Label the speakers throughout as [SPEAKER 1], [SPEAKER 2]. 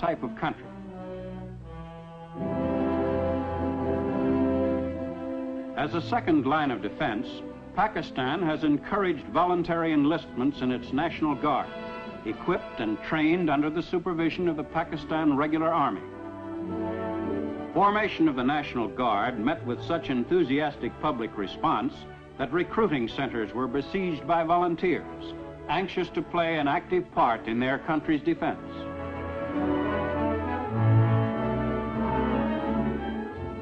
[SPEAKER 1] type of country. As a second line of defense, Pakistan has encouraged voluntary enlistments in its National Guard, equipped and trained under the supervision of the Pakistan Regular Army. Formation of the National Guard met with such enthusiastic public response that recruiting centers were besieged by volunteers, anxious to play an active part in their country's defense.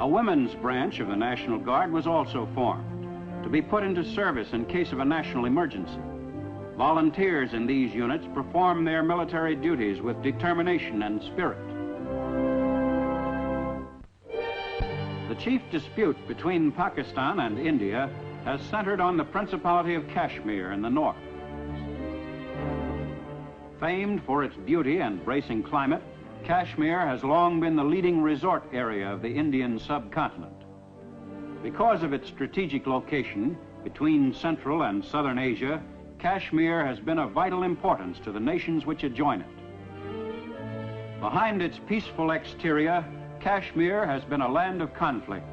[SPEAKER 1] A women's branch of the National Guard was also formed to be put into service in case of a national emergency. Volunteers in these units perform their military duties with determination and spirit. The chief dispute between Pakistan and India has centered on the Principality of Kashmir in the north. Famed for its beauty and bracing climate, Kashmir has long been the leading resort area of the Indian subcontinent. Because of its strategic location between Central and Southern Asia, Kashmir has been of vital importance to the nations which adjoin it. Behind its peaceful exterior, Kashmir has been a land of conflict.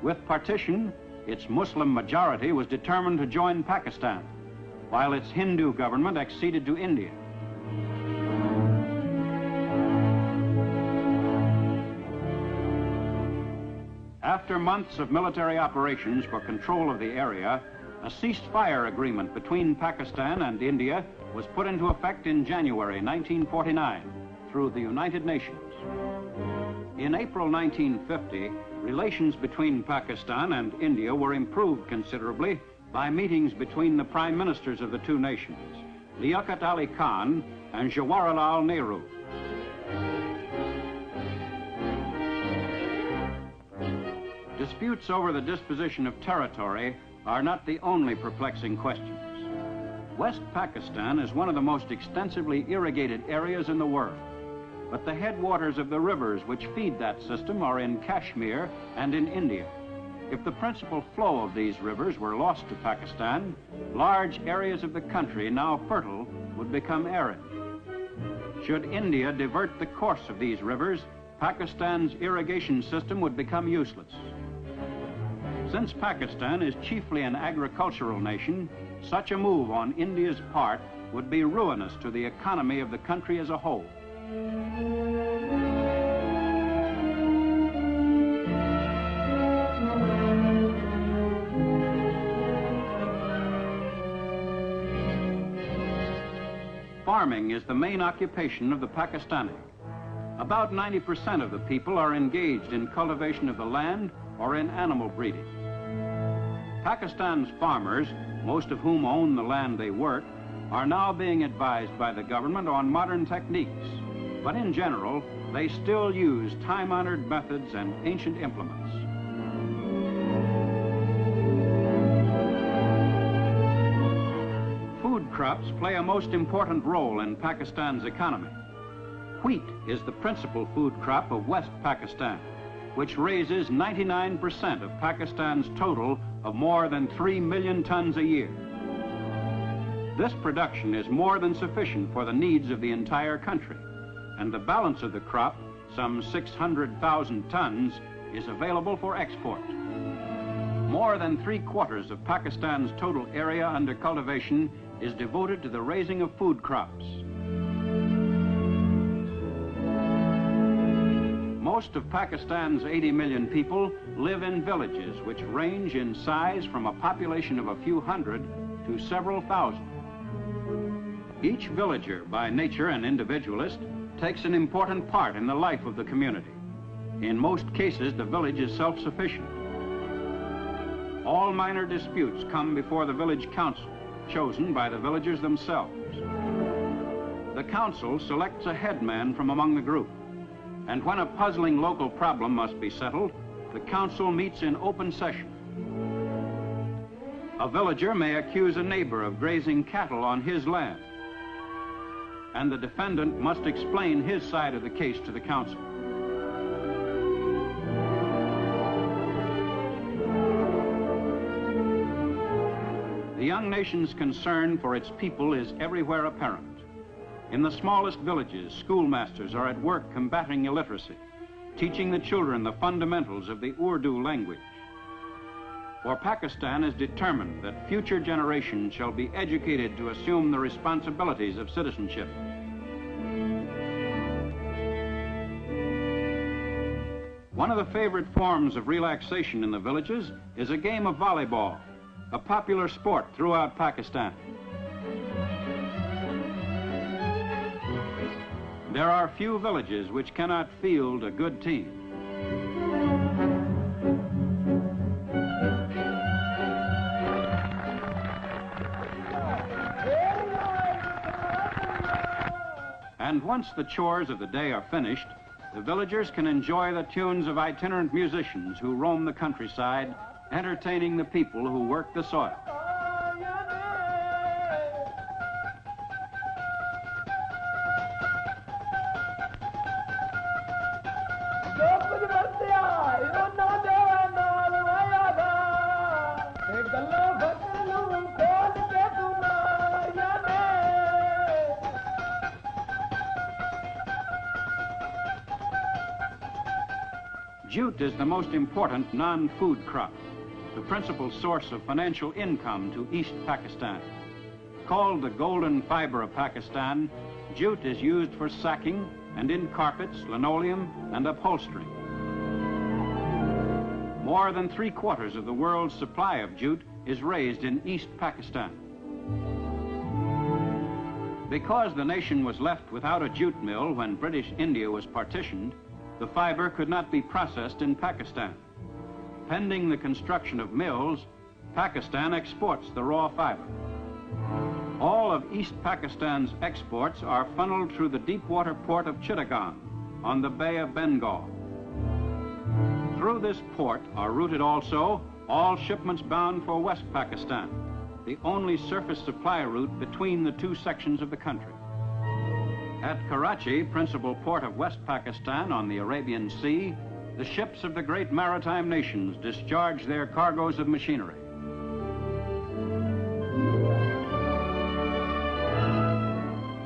[SPEAKER 1] With partition, its Muslim majority was determined to join Pakistan, while its Hindu government acceded to India. After months of military operations for control of the area, a ceasefire agreement between Pakistan and India was put into effect in January 1949 through the United Nations. In April 1950, relations between Pakistan and India were improved considerably by meetings between the prime ministers of the two nations, Liaquat Ali Khan and Jawaharlal Nehru. Disputes over the disposition of territory are not the only perplexing questions. West Pakistan is one of the most extensively irrigated areas in the world, but the headwaters of the rivers which feed that system are in Kashmir and in India. If the principal flow of these rivers were lost to Pakistan, large areas of the country now fertile would become arid. Should India divert the course of these rivers, Pakistan's irrigation system would become useless. Since Pakistan is chiefly an agricultural nation, such a move on India's part would be ruinous to the economy of the country as a whole. Farming is the main occupation of the Pakistani. About 90% of the people are engaged in cultivation of the land or in animal breeding. Pakistan's farmers, most of whom own the land they work, are now being advised by the government on modern techniques, but in general, they still use time-honored methods and ancient implements. Food crops play a most important role in Pakistan's economy. Wheat is the principal food crop of West Pakistan, which raises 99% of Pakistan's total of more than 3 million tons a year. This production is more than sufficient for the needs of the entire country, and the balance of the crop, some 600,000 tons, is available for export. More than 3/4 of Pakistan's total area under cultivation is devoted to the raising of food crops. Most of Pakistan's 80 million people live in villages which range in size from a population of a few hundred to several thousand. Each villager, by nature an individualist, takes an important part in the life of the community. In most cases, the village is self-sufficient. All minor disputes come before the village council, chosen by the villagers themselves. The council selects a headman from among the group, and when a puzzling local problem must be settled, the council meets in open session. A villager may accuse a neighbor of grazing cattle on his land, and the defendant must explain his side of the case to the council. The young nation's concern for its people is everywhere apparent. In the smallest villages, schoolmasters are at work combating illiteracy, teaching the children the fundamentals of the Urdu language. For Pakistan is determined that future generations shall be educated to assume the responsibilities of citizenship. One of the favorite forms of relaxation in the villages is a game of volleyball, a popular sport throughout Pakistan. There are few villages which cannot field a good team. And once the chores of the day are finished, the villagers can enjoy the tunes of itinerant musicians who roam the countryside, entertaining the people who work the soil. Jute is the most important non-food crop, the principal source of financial income to East Pakistan. Called the golden fiber of Pakistan, jute is used for sacking and in carpets, linoleum, and upholstery. More than 3/4 of the world's supply of jute is raised in East Pakistan. Because the nation was left without a jute mill when British India was partitioned, the fiber could not be processed in Pakistan. Pending the construction of mills, Pakistan exports the raw fiber. All of East Pakistan's exports are funneled through the deep-water port of Chittagong on the Bay of Bengal. Through this port are routed also all shipments bound for West Pakistan, the only surface supply route between the two sections of the country. At Karachi, principal port of West Pakistan on the Arabian Sea, the ships of the great maritime nations discharge their cargoes of machinery.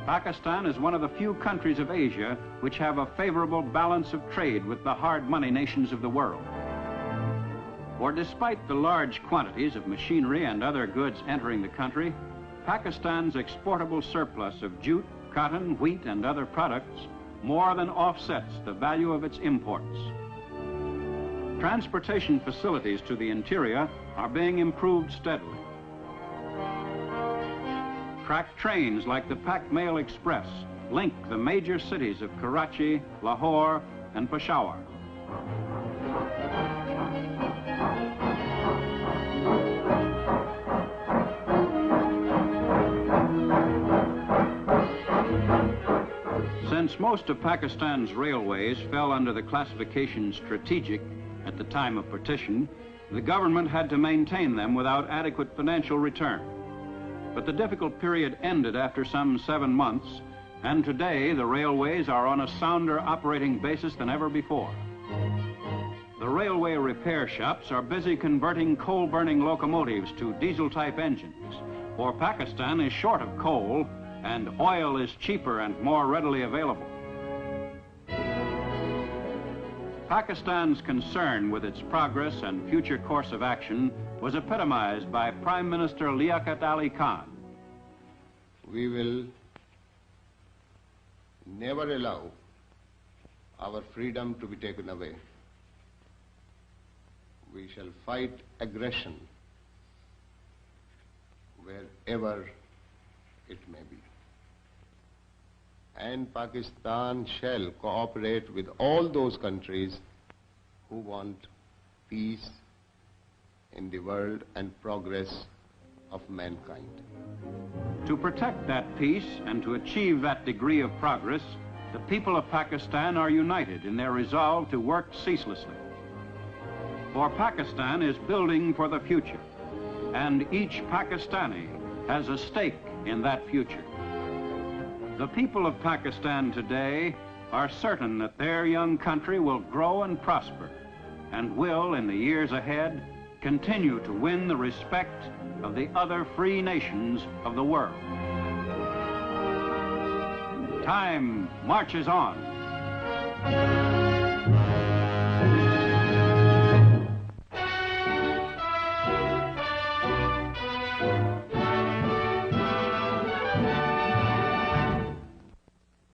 [SPEAKER 1] Pakistan is one of the few countries of Asia which have a favorable balance of trade with the hard money nations of the world. For despite the large quantities of machinery and other goods entering the country, Pakistan's exportable surplus of jute, cotton, wheat, and other products more than offsets the value of its imports. Transportation facilities to the interior are being improved steadily. Track trains like the Pak Mail Express link the major cities of Karachi, Lahore, and Peshawar. Since most of Pakistan's railways fell under the classification strategic at the time of partition, the government had to maintain them without adequate financial return. But the difficult period ended after some 7 months, and today the railways are on a sounder operating basis than ever before. The railway repair shops are busy converting coal-burning locomotives to diesel-type engines, for Pakistan is short of coal and oil is cheaper and more readily available. Pakistan's concern with its progress and future course of action was epitomized by Prime Minister Liaquat Ali Khan.
[SPEAKER 2] We will never allow our freedom to be taken away. We shall fight aggression wherever it may be. And Pakistan shall cooperate with all those countries who want peace in the world and progress of mankind.
[SPEAKER 1] To protect that peace and to achieve that degree of progress, the people of Pakistan are united in their resolve to work ceaselessly. For Pakistan is building for the future, and each Pakistani has a stake in that future. The people of Pakistan today are certain that their young country will grow and prosper and will, in the years ahead, continue to win the respect of the other free nations of the world. Time marches on.